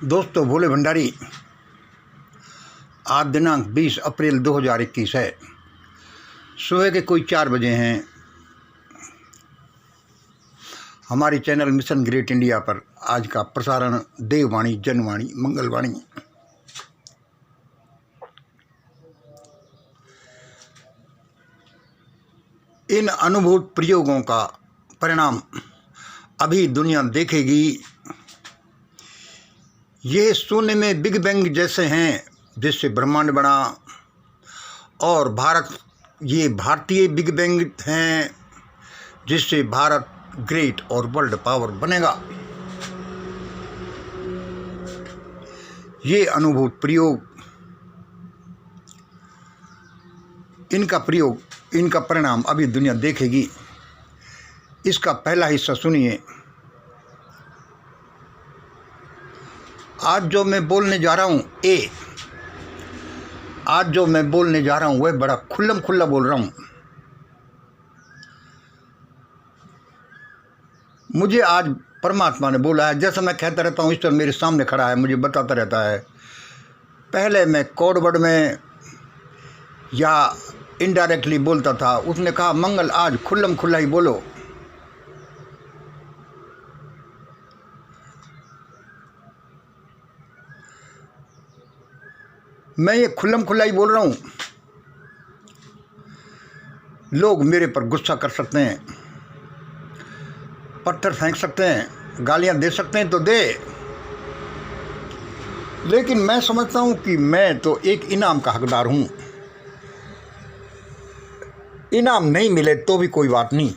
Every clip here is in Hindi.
दोस्तों, भोले भंडारी। आज दिनांक 20 अप्रैल 2021 है। सुबह के कोई 4 बजे हैं। हमारी चैनल मिशन ग्रेट इंडिया पर आज का प्रसारण देववाणी, जनवाणी, मंगलवाणी। इन अनुभूत प्रयोगों का परिणाम अभी दुनिया देखेगी। ये शून्य में बिग बैंग जैसे हैं जिससे ब्रह्मांड बना, और ये भारतीय बिग बैंग हैं जिससे भारत ग्रेट और वर्ल्ड पावर बनेगा। ये अनुभूत प्रयोग, इनका परिणाम अभी दुनिया देखेगी। इसका पहला हिस्सा सुनिए। आज जो मैं बोलने जा रहा हूँ वह बड़ा खुल्लम खुल्ला बोल रहा हूँ। मुझे आज परमात्मा ने बोला है, जैसा मैं कहता रहता हूँ, ईश्वर मेरे सामने खड़ा है, मुझे बताता रहता है। पहले मैं कोड वर्ड में या इनडायरेक्टली बोलता था। उसने कहा, मंगल आज खुल्लम खुल्ला ही बोलो। मैं ये खुल्लम खुल्ला ही बोल रहा हूँ। लोग मेरे पर गुस्सा कर सकते हैं, पत्थर फेंक सकते हैं, गालियाँ दे सकते हैं तो दे, लेकिन मैं समझता हूँ कि मैं तो एक इनाम का हकदार हूँ। इनाम नहीं मिले तो भी कोई बात नहीं।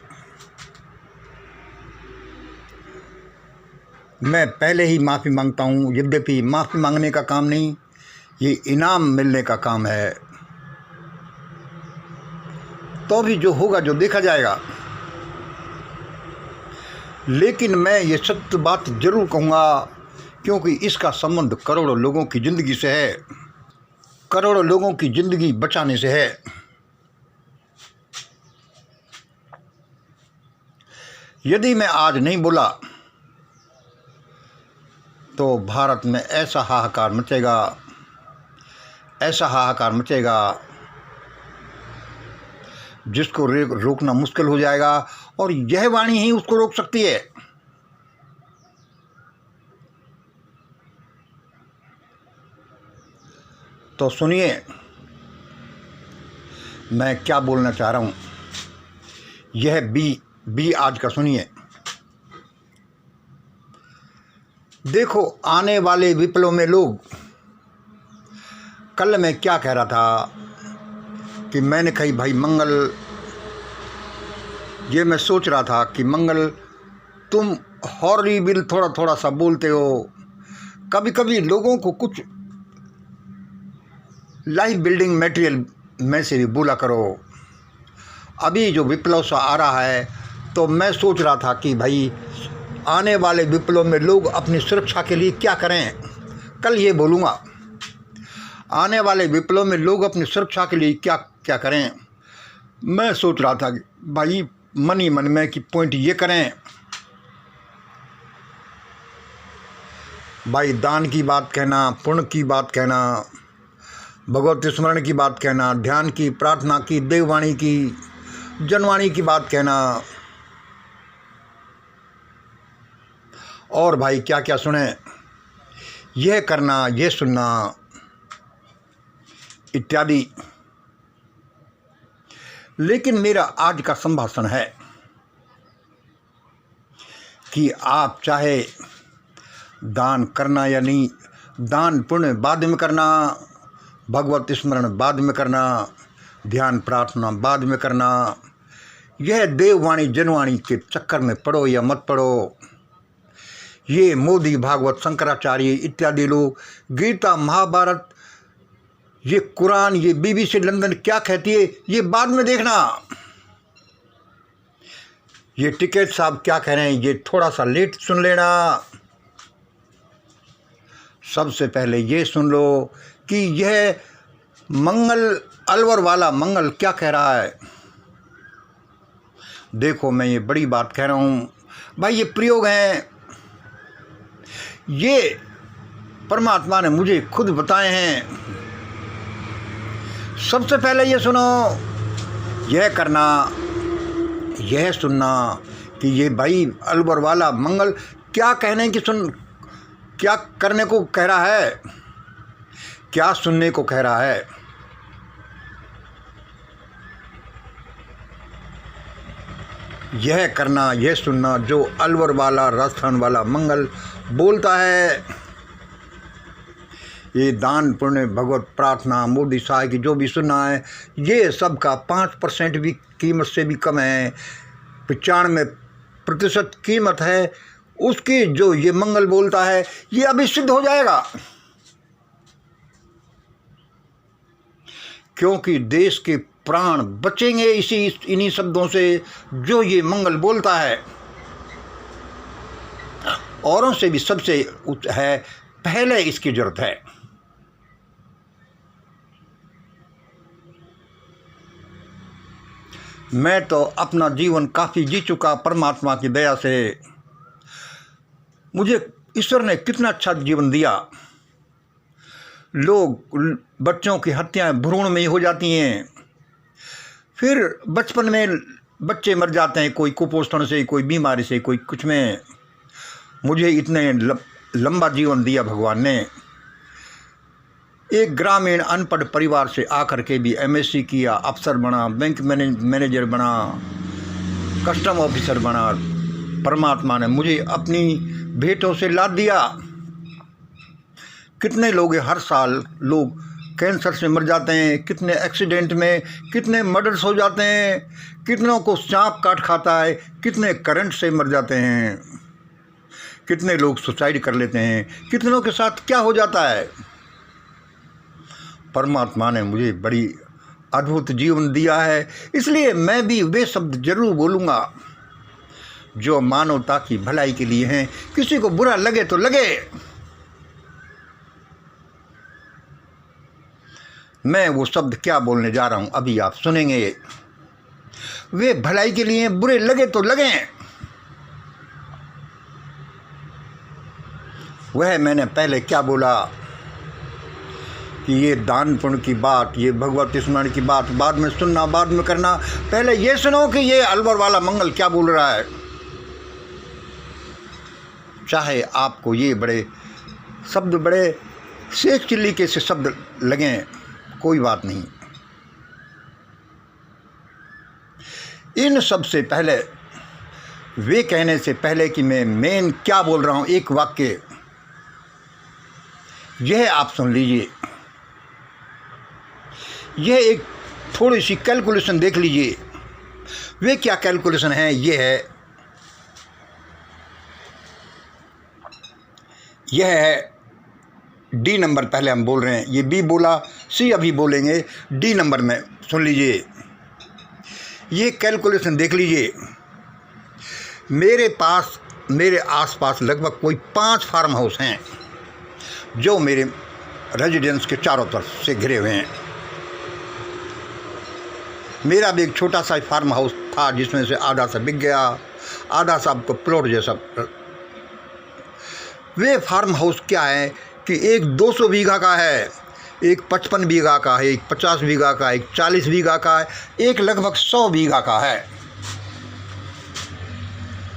मैं पहले ही माफ़ी मांगता हूँ। यद्यपि माफ़ी मांगने का काम नहीं, ये इनाम मिलने का काम है। तो भी जो होगा, जो देखा जाएगा। लेकिन मैं ये सत्य बात जरूर कहूँगा, क्योंकि इसका संबंध करोड़ों लोगों की ज़िंदगी से है, करोड़ों लोगों की ज़िंदगी बचाने से है। यदि मैं आज नहीं बोला तो भारत में ऐसा हाहाकार मचेगा जिसको रोकना मुश्किल हो जाएगा, और यह वाणी ही उसको रोक सकती है। तो सुनिए, मैं क्या बोलना चाह रहा हूं। यह बी आज का सुनिए। देखो, आने वाले विप्लव में लोग, कल मैं क्या कह रहा था कि मैंने कही, भाई मंगल, ये मैं सोच रहा था कि मंगल, तुम हॉरिबल थोड़ा थोड़ा सा बोलते हो। कभी कभी लोगों को कुछ लाइफ बिल्डिंग मटेरियल में से भी बोला करो। अभी जो विप्लव सा आ रहा है, तो मैं सोच रहा था कि भाई आने वाले विप्लव में लोग अपनी सुरक्षा के लिए क्या करें। कल ये बोलूँगा, आने वाले विप्लव में लोग अपनी सुरक्षा के लिए क्या क्या करें। मैं सोच रहा था कि भाई मन ही मन में कि पॉइंट ये करें, भाई दान की बात कहना, पुण्य की बात कहना, भगवत स्मरण की बात कहना, ध्यान की, प्रार्थना की, देववाणी की, जनवाणी की बात कहना, और भाई क्या क्या सुने, यह करना, यह सुनना इत्यादि। लेकिन मेरा आज का संभाषण है कि आप चाहे दान करना या नहीं, दान पुण्य बाद में करना, भगवत स्मरण बाद में करना, ध्यान प्रार्थना बाद में करना, यह देववाणी जनवाणी के चक्कर में पड़ो या मत पड़ो। ये मोदी, भागवत, शंकराचार्य इत्यादि लोग गीता, महाभारत, ये कुरान, ये BBC लंदन क्या कहती है, ये बाद में देखना। ये टिकैत साहब क्या कह रहे हैं, ये थोड़ा सा लेट सुन लेना। सबसे पहले ये सुन लो कि यह मंगल, अलवर वाला मंगल क्या कह रहा है। देखो, मैं ये बड़ी बात कह रहा हूँ भाई। ये प्रयोग हैं, ये परमात्मा ने मुझे खुद बताए हैं। सबसे पहले ये सुनो, यह करना, यह सुनना कि ये भाई अलवर वाला मंगल क्या कहने की क्या करने को कह रहा है, क्या सुनने को कह रहा है। यह करना, यह सुनना जो अलवर वाला राजस्थान वाला मंगल बोलता है। ये दान पुण्य भगवत प्रार्थना मोदी साहब की जो भी सुनना है, ये सब का 5% भी कीमत से भी कम है, 95% कीमत है उसकी जो ये मंगल बोलता है। ये अभी सिद्ध हो जाएगा, क्योंकि देश के प्राण बचेंगे इन्हीं शब्दों से जो ये मंगल बोलता है। औरों से भी सबसे है, पहले इसकी जरूरत है। मैं तो अपना जीवन काफ़ी जी चुका, परमात्मा की दया से मुझे ईश्वर ने कितना अच्छा जीवन दिया। लोग बच्चों की हत्याएं भ्रूण में ही हो जाती हैं, फिर बचपन में बच्चे मर जाते हैं, कोई कुपोषण से, कोई बीमारी से, कोई कुछ में। मुझे इतने लंबा जीवन दिया भगवान ने। एक ग्रामीण अनपढ़ परिवार से आकर के भी एमएससी किया, अफसर बना, बैंक मैनेजर बना, कस्टम ऑफिसर बना। परमात्मा ने मुझे अपनी भेंटों से लाद दिया। कितने लोग हर साल लोग कैंसर से मर जाते हैं, कितने एक्सीडेंट में, कितने मर्डर्स हो जाते हैं, कितनों को सांप काट खाता है, कितने करंट से मर जाते हैं, कितने लोग सुसाइड कर लेते हैं, कितनों के साथ क्या हो जाता है। परमात्मा ने मुझे बड़ी अद्भुत जीवन दिया है, इसलिए मैं भी वे शब्द जरूर बोलूँगा जो मानवता की भलाई के लिए हैं। किसी को बुरा लगे तो लगे, मैं वो शब्द क्या बोलने जा रहा हूँ अभी आप सुनेंगे। वे भलाई के लिए, बुरे लगे तो लगे। वह मैंने पहले क्या बोला कि ये दान पुण्य की बात, ये भगवत स्मरण की बात बाद में सुनना, बाद में करना। पहले ये सुनो कि ये अलवर वाला मंगल क्या बोल रहा है। चाहे आपको ये बड़े शब्द, बड़े शेख चिल्ली के से शब्द लगें, कोई बात नहीं। इन सब से पहले, वे कहने से पहले कि मैं मेन क्या बोल रहा हूँ, एक वाक्य यह आप सुन लीजिए। यह एक थोड़ी सी कैलकुलेशन देख लीजिए। वे क्या कैलकुलेशन है, यह है डी नंबर। पहले हम बोल रहे हैं, ये बी बोला, सी अभी बोलेंगे, डी नंबर में सुन लीजिए। ये कैलकुलेशन देख लीजिए। मेरे आसपास लगभग कोई 5 फार्म हाउस हैं जो मेरे रेजिडेंस के चारों तरफ से घिरे हुए हैं। मेरा भी एक छोटा सा फार्म हाउस था जिसमें से आधा सा बिक गया, आधा सा आपको प्लॉट जैसा। वे फार्म हाउस क्या है कि एक 200 बीघा का है, एक 55 बीघा का है, एक 50 बीघा का, एक 40 बीघा का है, एक लगभग 100 बीघा का है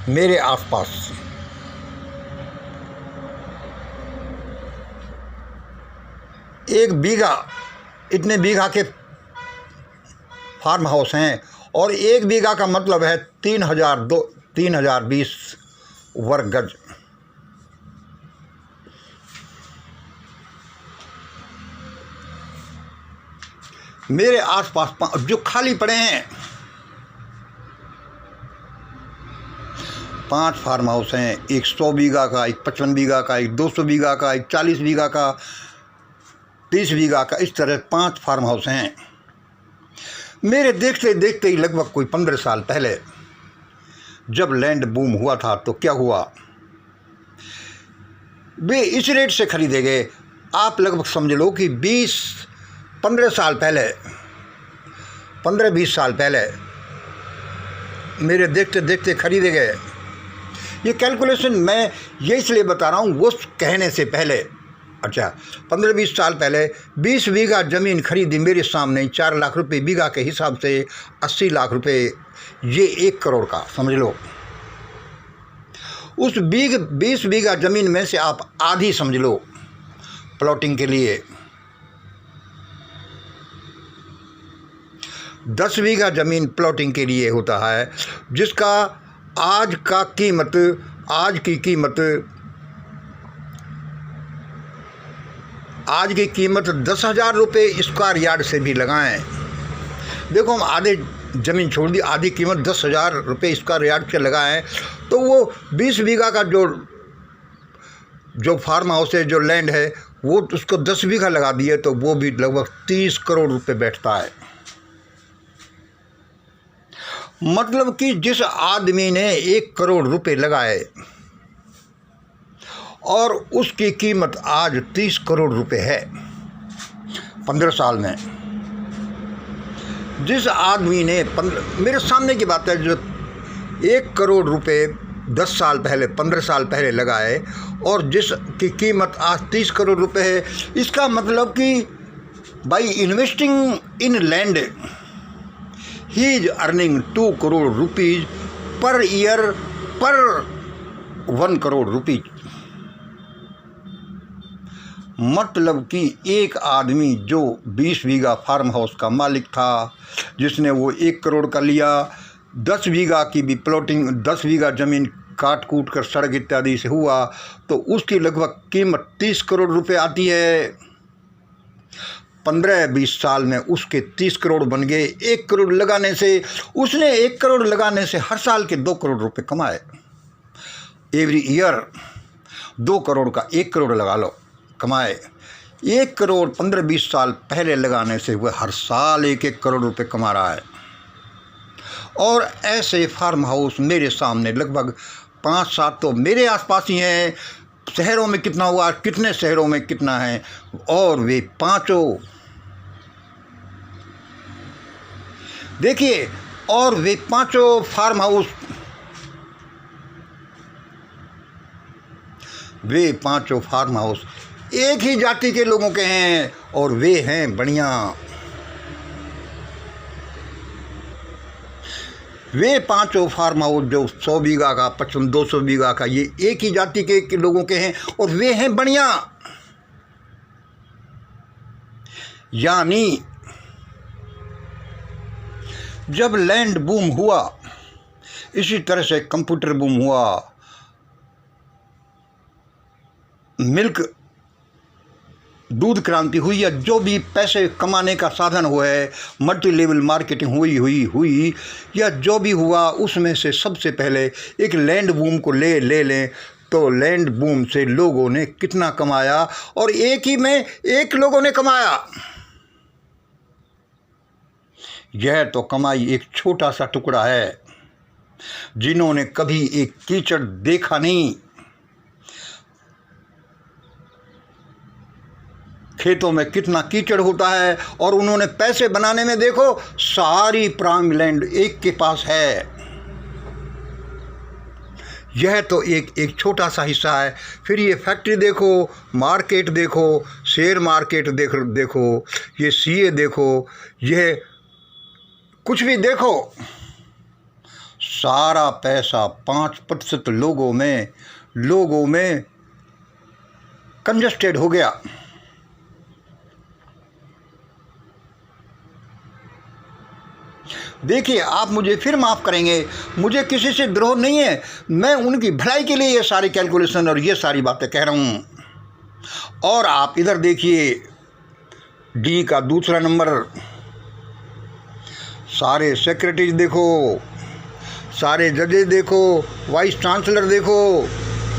मेरे आसपास। एक बीघा, इतने बीघा के फार्म हाउस हैं, और एक बीघा का मतलब है 3020 वर्ग गज। मेरे आसपास जो खाली पड़े हैं 5 फार्म हाउस हैं, एक 100 बीघा का, एक 55 बीघा का, एक 200 बीघा का, एक 40 बीघा का, 30 बीघा का, इस तरह 5 फार्म हाउस हैं। मेरे देखते देखते ही लगभग कोई 15 साल पहले जब लैंड बूम हुआ था तो क्या हुआ, वे इस रेट से खरीदे गए। आप लगभग समझ लो कि 15 साल पहले, 15-20 साल पहले मेरे देखते देखते खरीदे गए। ये कैलकुलेशन मैं ये इसलिए बता रहा हूँ, वो कहने से पहले अच्छा, 15-20 साल पहले 20 बीघा ज़मीन खरीदी मेरे सामने 4 लाख रुपए बीघा के हिसाब से 80 लाख रुपए, ये 1 करोड़ का समझ लो। उस 20 बीघा ज़मीन में से आप आधी समझ लो प्लॉटिंग के लिए, 10 बीघा ज़मीन प्लॉटिंग के लिए होता है, जिसका आज की कीमत 10,000 रुपये स्क्वायर यार्ड से भी लगाएं। देखो, हम आधे ज़मीन छोड़ दी, आधी कीमत 10,000 रुपये स्क्वायर यार्ड से लगाएं, तो वो 20 बीघा का जो फार्म हाउस है, जो लैंड है, वो उसको 10 बीघा लगा दिए तो वो भी लगभग 30 करोड़ रुपये बैठता है। मतलब कि जिस आदमी ने 1 करोड़ रुपये लगाए और उसकी कीमत आज 30 करोड़ रुपए है 15 साल में। जिस आदमी ने मेरे सामने की बात है, जो 1 करोड़ रुपए 10 साल पहले 15 साल पहले लगाए और जिसकी कीमत आज 30 करोड़ रुपए है, इसका मतलब कि by investing in land he is earning 2 crore rupees per year पर 1 करोड़ रुपीज़। मतलब कि एक आदमी जो 20 बीघा फार्म हाउस का मालिक था, जिसने वो 1 करोड़ का लिया, 10 बीघा की भी प्लॉटिंग, 10 बीघा ज़मीन काट कूट कर सड़क इत्यादि से हुआ, तो उसकी लगभग कीमत 30 करोड़ रुपए आती है। 15-20 साल में उसके 30 करोड़ बन गए। 1 करोड़ लगाने से, उसने 1 करोड़ लगाने से हर साल के 2 करोड़ रुपए कमाए। एवरी ईयर 2 करोड़ का 1 करोड़ लगा लो, कमाए। 1 करोड़ 15-20 साल पहले लगाने से वह हर साल 1-1 करोड़ रुपए कमा रहा है। और ऐसे फार्म हाउस मेरे सामने लगभग 5-7 तो मेरे आसपास ही हैं। शहरों में कितना हुआ, कितने शहरों में कितना है, और वे पांचों देखिए, और वे पांचों फार्म हाउस एक ही जाति के लोगों के हैं और वे हैं बढ़िया। वे पांचों फार्म हाउस जो 100 बीघा का, 200 बीघा का, ये एक ही जाति के लोगों के हैं और वे हैं बढ़िया। यानी जब लैंड बूम हुआ, इसी तरह से कंप्यूटर बूम हुआ, दूध क्रांति हुई, या जो भी पैसे कमाने का साधन हुआ है, मल्टी लेवल मार्केटिंग हुई या जो भी हुआ, उसमें से सबसे पहले एक लैंड बूम को ले लें तो लैंड बूम से लोगों ने कितना कमाया, और एक ही में 1 लोगों ने कमाया। यह तो कमाई एक छोटा सा टुकड़ा है। जिन्होंने कभी एक कीचड़ देखा नहीं, खेतों में कितना कीचड़ होता है, और उन्होंने पैसे बनाने में देखो सारी प्राइम लैंड एक के पास है। यह तो एक छोटा सा हिस्सा है। फिर ये फैक्ट्री देखो, मार्केट देखो, शेयर मार्केट देखो, ये सीए देखो, यह कुछ भी देखो, सारा पैसा 5% लोगों में कंजस्टेड हो गया। देखिए, आप मुझे फिर माफ़ करेंगे, मुझे किसी से द्रोह नहीं है, मैं उनकी भलाई के लिए ये सारी कैलकुलेशन और ये सारी बातें कह रहा हूँ। और आप इधर देखिए, डी का दूसरा नंबर, सारे सेक्रेटरीज देखो, सारे जजेस देखो, वाइस चांसलर देखो,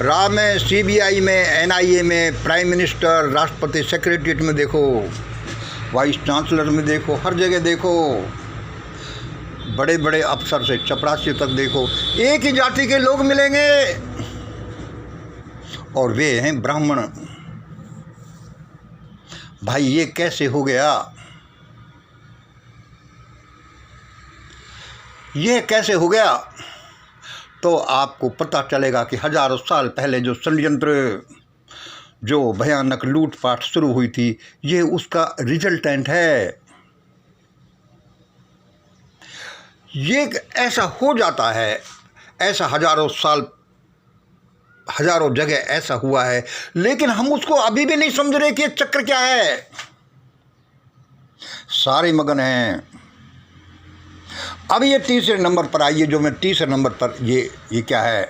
रॉ में, सीबीआई में, एनआईए में, प्राइम मिनिस्टर, राष्ट्रपति सेक्रेटरीट में देखो, वाइस चांसलर में देखो, हर जगह देखो, बड़े बड़े अफसर से चपरासी तक देखो, एक ही जाति के लोग मिलेंगे और वे हैं ब्राह्मण। भाई ये कैसे हो गया? ये कैसे हो गया? तो आपको पता चलेगा कि हजारों साल पहले जो षड्यंत्र जो भयानक लूटपाट शुरू हुई थी, ये उसका रिजल्टेंट है। ये ऐसा हो जाता है, ऐसा हजारों साल, हजारों जगह ऐसा हुआ है, लेकिन हम उसको अभी भी नहीं समझ रहे कि ये चक्र क्या है। सारे मगन हैं। अब ये तीसरे नंबर पर आइए, जो मैं तीसरे नंबर पर ये क्या है,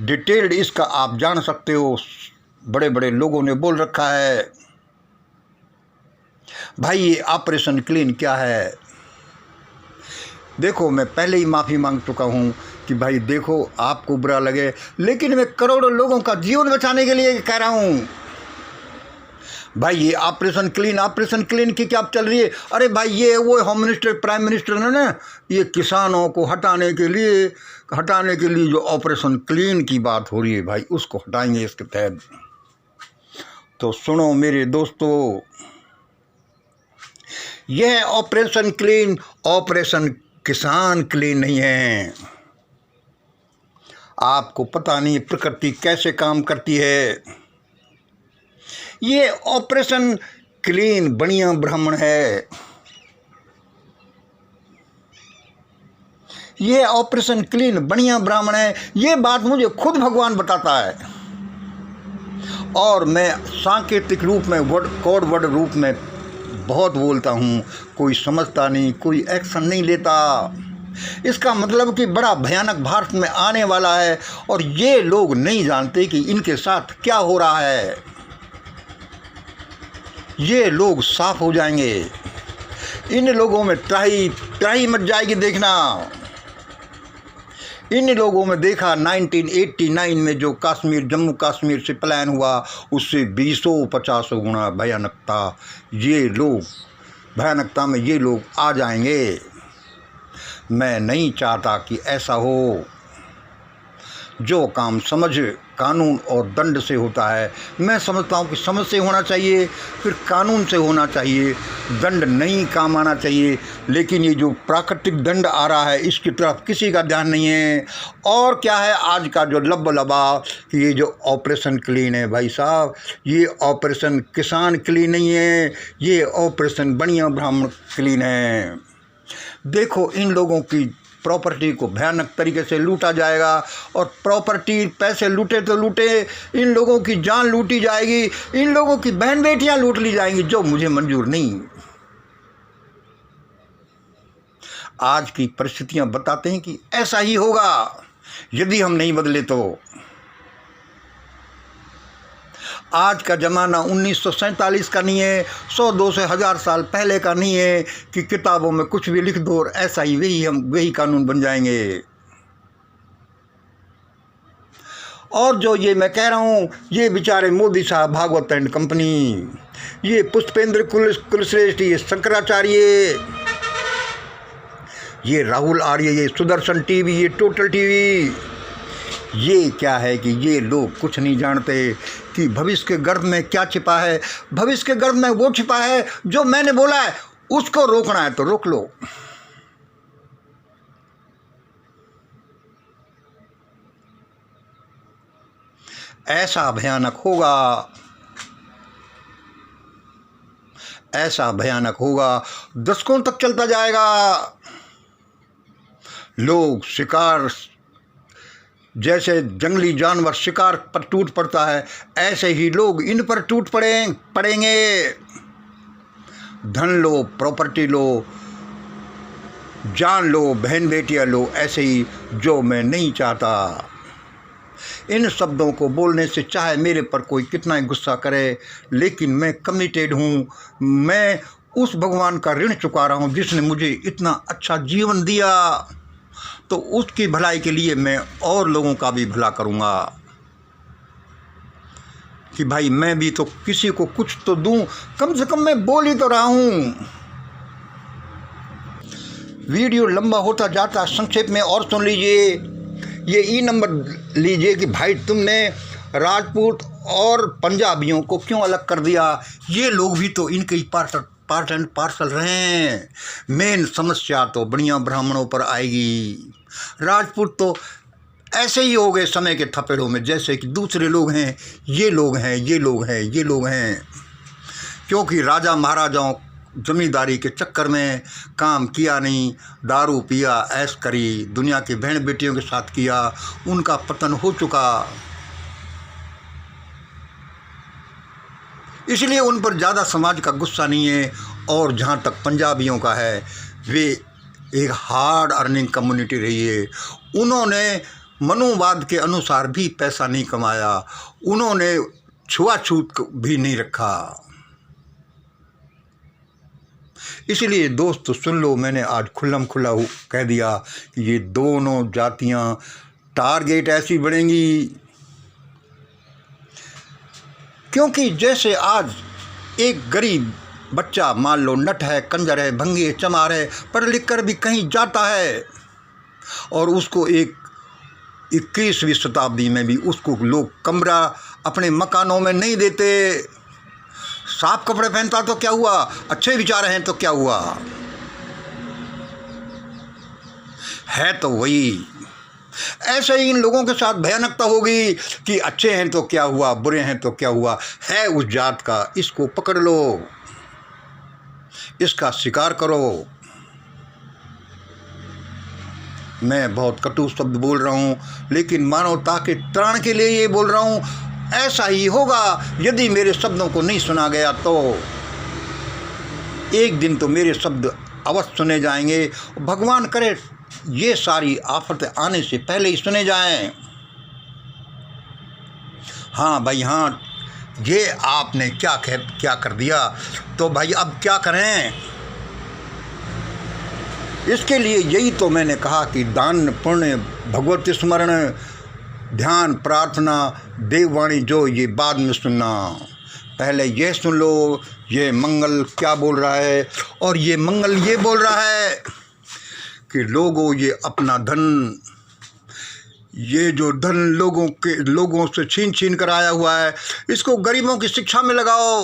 डिटेल्ड इसका आप जान सकते हो। बड़े बड़े लोगों ने बोल रखा है भाई ये ऑपरेशन क्लीन क्या है। देखो, मैं पहले ही माफ़ी मांग चुका हूँ कि भाई देखो, आपको बुरा लगे, लेकिन मैं करोड़ों लोगों का जीवन बचाने के लिए कह रहा हूँ। भाई ये ऑपरेशन क्लीन की क्या चल रही है? अरे भाई ये वो होम मिनिस्टर, प्राइम मिनिस्टर ने ना ये किसानों को हटाने के लिए जो ऑपरेशन क्लीन की बात हो रही है, भाई उसको हटाएंगे इसके तहत। तो सुनो मेरे दोस्तों, यह ऑपरेशन क्लीन ऑपरेशन किसान क्लीन नहीं है। आपको पता नहीं प्रकृति कैसे काम करती है। ये ऑपरेशन क्लीन बनिया ब्राह्मण है। ये ऑपरेशन क्लीन बनिया ब्राह्मण है। ये बात मुझे खुद भगवान बताता है, और मैं सांकेतिक रूप में कोड वर्ड रूप में बहुत बोलता हूँ। कोई समझता नहीं, कोई एक्शन नहीं लेता। इसका मतलब कि बड़ा भयानक भारत में आने वाला है, और ये लोग नहीं जानते कि इनके साथ क्या हो रहा है। ये लोग साफ हो जाएंगे। इन लोगों में त्राही मच जाएगी। देखना, इन लोगों में देखा 1989 में जो जम्मू कश्मीर से पलायन हुआ, उससे 20-50 गुना भयानकता में ये लोग आ जाएंगे। मैं नहीं चाहता कि ऐसा हो। जो काम समझ, कानून और दंड से होता है, मैं समझता हूँ कि समझ से होना चाहिए, फिर कानून से होना चाहिए। दंड नहीं काम आना चाहिए। लेकिन ये जो प्राकृतिक दंड आ रहा है, इसकी तरफ किसी का ध्यान नहीं है। और क्या है आज का जो लबा कि ये जो ऑपरेशन क्लीन है, भाई साहब, ये ऑपरेशन किसान क्लीन नहीं है, ये ऑपरेशन बनिया ब्राह्मण क्लीन है। देखो, इन लोगों की प्रॉपर्टी को भयानक तरीके से लूटा जाएगा, और प्रॉपर्टी, पैसे लूटे तो लूटे, इन लोगों की जान लूटी जाएगी, इन लोगों की बहन बेटियां लूट ली जाएंगी, जो मुझे मंजूर नहीं। आज की परिस्थितियां बताते हैं कि ऐसा ही होगा यदि हम नहीं बदले तो। आज का ज़माना 1947 का नहीं है, 100, 200, 1000 साल पहले का नहीं है कि किताबों में कुछ भी लिख दो और ऐसा ही वही कानून बन जाएंगे। और जो ये मैं कह रहा हूँ, ये बेचारे मोदी साहब, भागवत एंड कंपनी, ये पुष्पेंद्र कुलश्रेष्ठ, ये शंकराचार्य, ये राहुल आर्य, ये सुदर्शन टीवी, ये टोटल टीवी, ये क्या है कि ये लोग कुछ नहीं जानते कि भविष्य के गर्भ में क्या छिपा है। भविष्य के गर्भ में वो छिपा है जो मैंने बोला है। उसको रोकना है तो रोक लो। ऐसा भयानक होगा, ऐसा भयानक होगा, दशकों तक चलता जाएगा। लोग शिकार, जैसे जंगली जानवर शिकार पर टूट पड़ता है, ऐसे ही लोग इन पर टूट पड़ेंगे। धन लो, प्रॉपर्टी लो, जान लो, बहन बेटियां लो, ऐसे ही, जो मैं नहीं चाहता। इन शब्दों को बोलने से चाहे मेरे पर कोई कितना ही गुस्सा करे, लेकिन मैं कमिटेड हूँ। मैं उस भगवान का ऋण चुका रहा हूँ जिसने मुझे इतना अच्छा जीवन दिया, तो उसकी भलाई के लिए मैं और लोगों का भी भला करूँगा कि भाई मैं भी तो किसी को कुछ तो दूँ। कम से कम मैं बोल ही तो रहा हूँ। वीडियो लंबा होता जाता, संक्षेप में और सुन लीजिए। ये ई नंबर लीजिए कि भाई तुमने राजपूत और पंजाबियों को क्यों अलग कर दिया। ये लोग भी तो इनके पार्ट एंड पार्सल रहे हैं। मेन समस्या तो बढ़िया ब्राह्मणों पर आएगी। राजपूत तो ऐसे ही हो गए समय के थपेड़ों में, जैसे कि दूसरे लोग हैं, ये लोग हैं, ये लोग हैं, ये लोग हैं। क्योंकि राजा महाराजाओं जमींदारी के चक्कर में काम किया नहीं, दारू पिया, ऐश करी, दुनिया की बहन बेटियों के साथ किया, उनका पतन हो चुका। इसलिए उन पर ज़्यादा समाज का गुस्सा नहीं है। और जहाँ तक पंजाबियों का है, वे एक हार्ड अर्निंग कम्युनिटी रही है। उन्होंने मनोवाद के अनुसार भी पैसा नहीं कमाया, उन्होंने छुआछूत भी नहीं रखा। इसलिए दोस्त सुन लो, मैंने आज खुल्लम खुल्ला कह दिया कि ये दोनों जातियां टारगेट ऐसी बढ़ेंगी। क्योंकि जैसे आज एक गरीब बच्चा मान लो नट है, कंजर है, भंगी है, चमार है, पढ़ लिख कर भी कहीं जाता है और उसको एक 21वीं शताब्दी में भी उसको लोग कमरा अपने मकानों में नहीं देते। साफ कपड़े पहनता तो क्या हुआ, अच्छे विचार हैं तो क्या हुआ, है तो वही। ऐसे ही इन लोगों के साथ भयानकता होगी कि अच्छे हैं तो क्या हुआ, बुरे हैं तो क्या हुआ, है उस जात का, इसको पकड़ लो, इसका शिकार करो। मैं बहुत कटु शब्द बोल रहा हूँ, लेकिन मानवता के त्राण के लिए ये बोल रहा हूँ। ऐसा ही होगा यदि मेरे शब्दों को नहीं सुना गया तो एक दिन तो मेरे शब्द अवश्य सुने जाएंगे। भगवान करे ये सारी आफतें आने से पहले ही सुने जाएं। हाँ भाई हाँ, ये आपने क्या कर दिया, तो भाई अब क्या करें। इसके लिए यही तो मैंने कहा कि दान, पुण्य, भगवत स्मरण, ध्यान, प्रार्थना, देववाणी जो, ये बाद में सुनना, पहले ये सुन लो ये मंगल क्या बोल रहा है। और ये मंगल ये बोल रहा है कि लोगों ये अपना धन, ये जो धन लोगों से छीन कर आया हुआ है, इसको गरीबों की शिक्षा में लगाओ,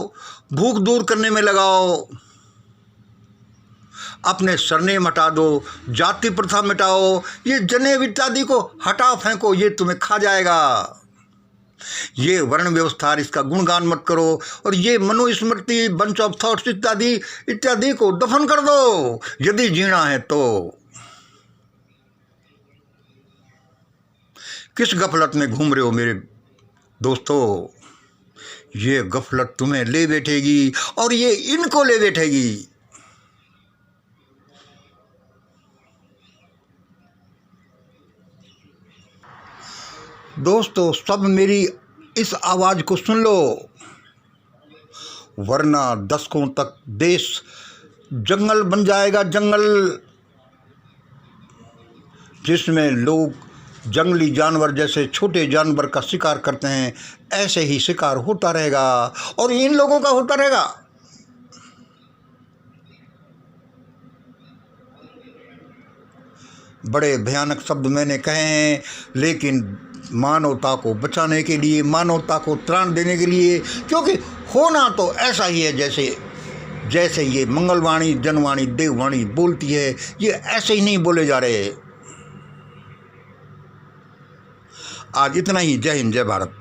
भूख दूर करने में लगाओ, अपने सरनेम हटा दो, जाति प्रथा मिटाओ, ये जनेब इत्यादि को हटाओ, फेंको, ये तुम्हें खा जाएगा। ये वर्ण व्यवस्था, इसका गुणगान मत करो। और ये मनुस्मृति, बंच ऑफ थॉट्स इत्यादि को दफन कर दो यदि जीना है तो। किस गफलत में घूम रहे हो मेरे दोस्तों, ये गफलत तुम्हें ले बैठेगी और ये इनको ले बैठेगी। दोस्तों सब मेरी इस आवाज़ को सुन लो, वरना दशकों तक देश जंगल बन जाएगा, जंगल जिसमें लोग जंगली जानवर जैसे छोटे जानवर का शिकार करते हैं, ऐसे ही शिकार होता रहेगा और इन लोगों का होता रहेगा। बड़े भयानक शब्द मैंने कहे हैं, लेकिन मानवता को बचाने के लिए, मानवता को त्राण देने के लिए, क्योंकि होना तो ऐसा ही है जैसे ये मंगलवाणी, जनवाणी, देववाणी बोलती है, ये ऐसे ही नहीं बोले जा रहे। आज इतना ही। जय हिंद, जय भारत।